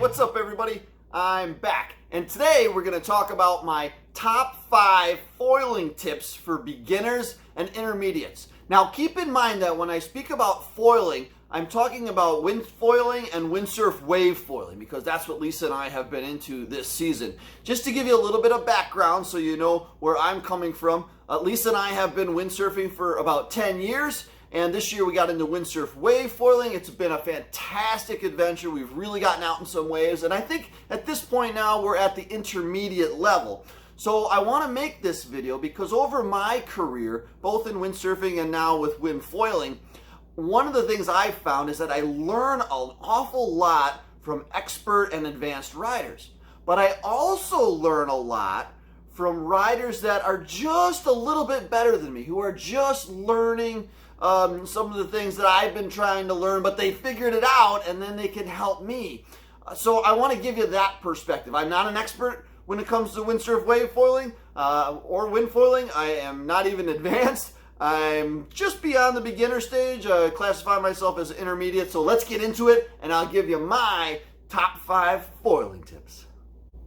what's up everybody? I'm back, and today we're going to talk about my top 5 foiling tips for beginners and intermediates. Now keep in mind that when I speak about foiling, I'm talking about windfoiling and windsurf wave foiling because that's what Lisa and I have been into this season. Just to give you a little bit of background so you know where I'm coming from, Lisa and I have been windsurfing for about 10 years. And this year we got into windsurf wave foiling. It's been a fantastic adventure. We've really gotten out in some waves. And I think at this point now we're at the intermediate level. So I want to make this video because over my career, both in windsurfing and now with windfoiling, one of the things I've found is that I learn an awful lot from expert and advanced riders. But I also learn a lot from riders that are just a little bit better than me, who are just learning some of the things that I've been trying to learn, but they figured it out and then they can help me. So I want to give you that perspective. I'm not an expert when it comes to windsurf wave foiling or windfoiling. I am not even advanced. I'm just beyond the beginner stage. I classify myself as intermediate. So let's get into it and I'll give you my top 5 foiling tips.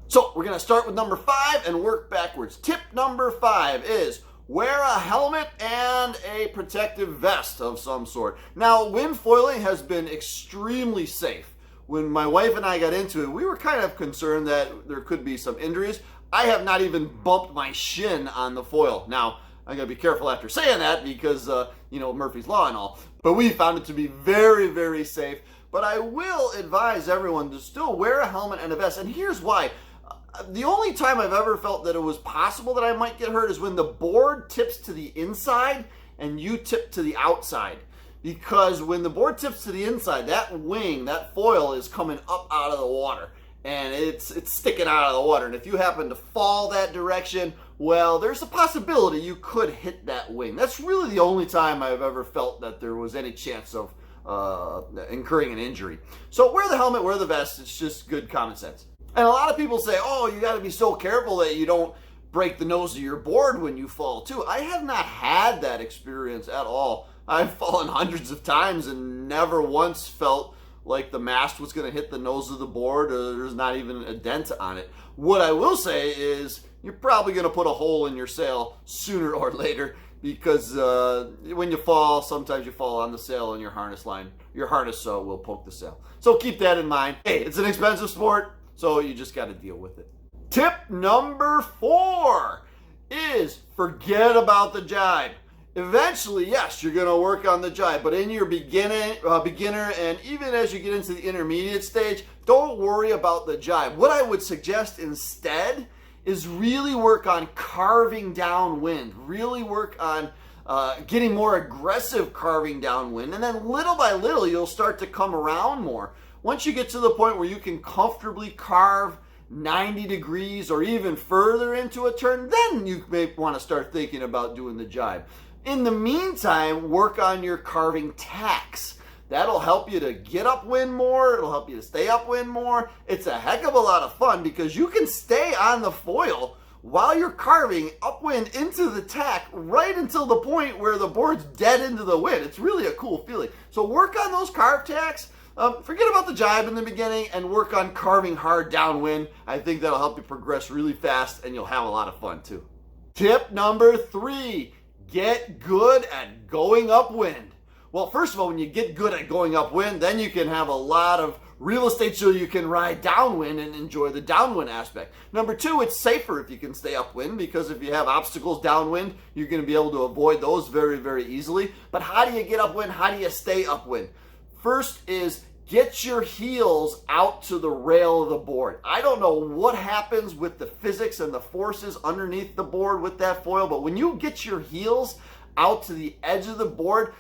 So we're going to start with number 5 and work backwards. Tip number 5 is wear a helmet and a protective vest of some sort. Now, windfoiling has been extremely safe. When my wife and I got into it, we were kind of concerned that there could be some injuries. I have not even bumped my shin on the foil. Now, I gotta be careful after saying that because, Murphy's Law and all. But we found it to be very, very safe. But I will advise everyone to still wear a helmet and a vest. And here's why. The only time I've ever felt that it was possible that I might get hurt is when the board tips to the inside and you tip to the outside. Because when the board tips to the inside, that wing, that foil is coming up out of the water. And it's sticking out of the water. And if you happen to fall that direction, well, there's a possibility you could hit that wing. That's really the only time I've ever felt that there was any chance of incurring an injury. So wear the helmet, wear the vest. It's just good common sense. And a lot of people say, oh, you got to be so careful that you don't break the nose of your board when you fall too. I have not had that experience at all. I've fallen hundreds of times and never once felt like the mast was going to hit the nose of the board or there's not even a dent on it. What I will say is you're probably going to put a hole in your sail sooner or later because when you fall, sometimes you fall on the sail and your harness line. Your harness will poke the sail. So keep that in mind. Hey, it's an expensive sport. So you just got to deal with it. Tip number 4 is forget about the jibe. Eventually, yes, you're going to work on the jibe, but in your beginner and even as you get into the intermediate stage, don't worry about the jibe. What I would suggest instead is really work on carving downwind. Really work on getting more aggressive carving downwind, and then little by little you'll start to come around more. Once you get to the point where you can comfortably carve 90 degrees or even further into a turn, then you may want to start thinking about doing the jibe. In the meantime, work on your carving tacks. That'll help you to get upwind more. It'll help you to stay upwind more. It's a heck of a lot of fun because you can stay on the foil while you're carving upwind into the tack right until the point where the board's dead into the wind. It's really a cool feeling. So work on those carve tacks. Forget about the jibe in the beginning and work on carving hard downwind. I think that'll help you progress really fast and you'll have a lot of fun too. Tip number 3, get good at going upwind. Well, first of all, when you get good at going upwind, then you can have a lot of real estate so you can ride downwind and enjoy the downwind aspect. Number 2, it's safer if you can stay upwind because if you have obstacles downwind, you're going to be able to avoid those very, very easily. But how do you get upwind? How do you stay upwind? First is get your heels out to the rail of the board. I don't know what happens with the physics and the forces underneath the board with that foil, but when you get your heels out to the edge of the board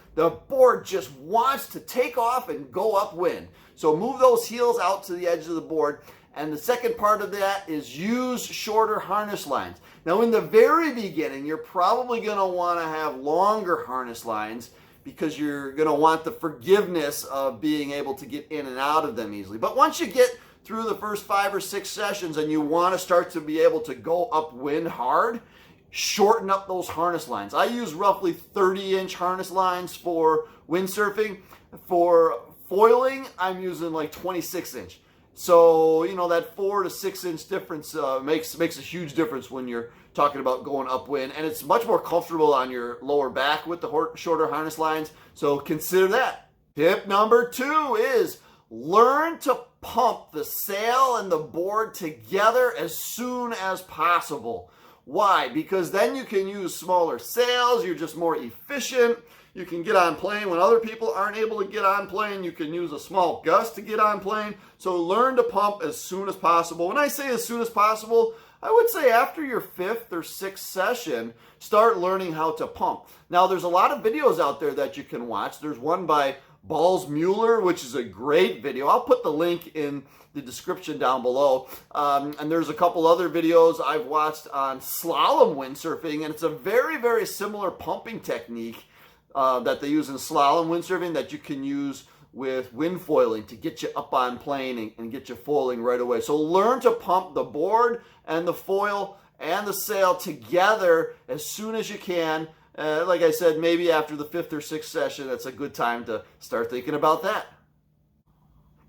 just wants to take off and go upwind. So move those heels out to the edge of the board. And the second part of that is use shorter harness lines. Now in the very beginning, you're probably going to want to have longer harness lines because you're going to want the forgiveness of being able to get in and out of them easily. But once you get through the first 5 or 6 sessions and you want to start to be able to go upwind hard, shorten up those harness lines. I use roughly 30-inch harness lines for windsurfing. For foiling, I'm using like 26-inch. So, you know, that 4 to 6 inch difference makes a huge difference when you're talking about going upwind, and it's much more comfortable on your lower back with the shorter harness lines. So consider that. Tip number 2 is learn to pump the sail and the board together as soon as possible. Why? Because then you can use smaller sails, you're just more efficient. You can get on plane when other people aren't able to get on plane. You can use a small gust to get on plane. So learn to pump as soon as possible. When I say as soon as possible, I would say after your 5th or 6th session, start learning how to pump. Now, there's a lot of videos out there that you can watch. There's one by Balls Mueller, which is a great video. I'll put the link in the description down below. And there's a couple other videos I've watched on slalom windsurfing, and it's a very, very similar pumping technique that they use in slalom windsurfing that you can use with windfoiling to get you up on plane and get you foiling right away. So learn to pump the board and the foil and the sail together as soon as you can. Like I said, maybe after the 5th or 6th session, that's a good time to start thinking about that.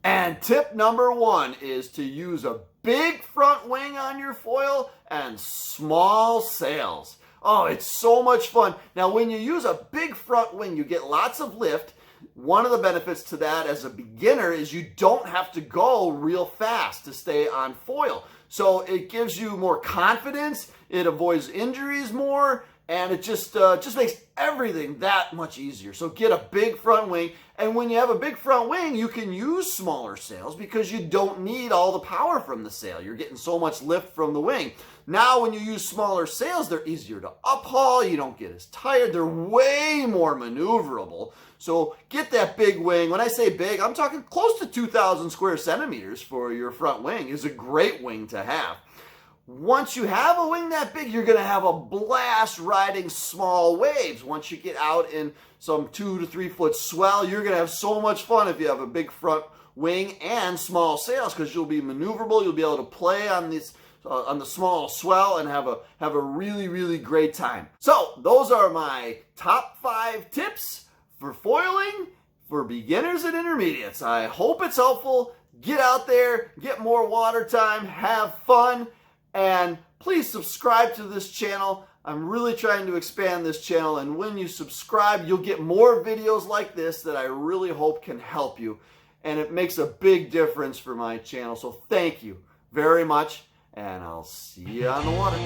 And tip number 1 is to use a big front wing on your foil and small sails. Oh, it's so much fun. Now, when you use a big front wing, you get lots of lift. One of the benefits to that as a beginner is you don't have to go real fast to stay on foil. So it gives you more confidence, it avoids injuries more, and it just makes everything that much easier. So get a big front wing, and when you have a big front wing, you can use smaller sails because you don't need all the power from the sail. You're getting so much lift from the wing. Now, when you use smaller sails, they're easier to uphaul. You don't get as tired. They're way more maneuverable. So get that big wing. When I say big, I'm talking close to 2,000 square centimeters for your front wing. It's a great wing to have. Once you have a wing that big, you're going to have a blast riding small waves. Once you get out in some 2 to 3 foot swell, you're going to have so much fun if you have a big front wing and small sails, because you'll be maneuverable. You'll be able to play on this on the small swell and have a really, really great time. So those are my top 5 tips for foiling for beginners and intermediates. I hope it's helpful. Get out there, get more water time, have fun, and please subscribe to this channel. I'm really trying to expand this channel, and when you subscribe, you'll get more videos like this that I really hope can help you, and it makes a big difference for my channel. So thank you very much, and I'll see you on the water.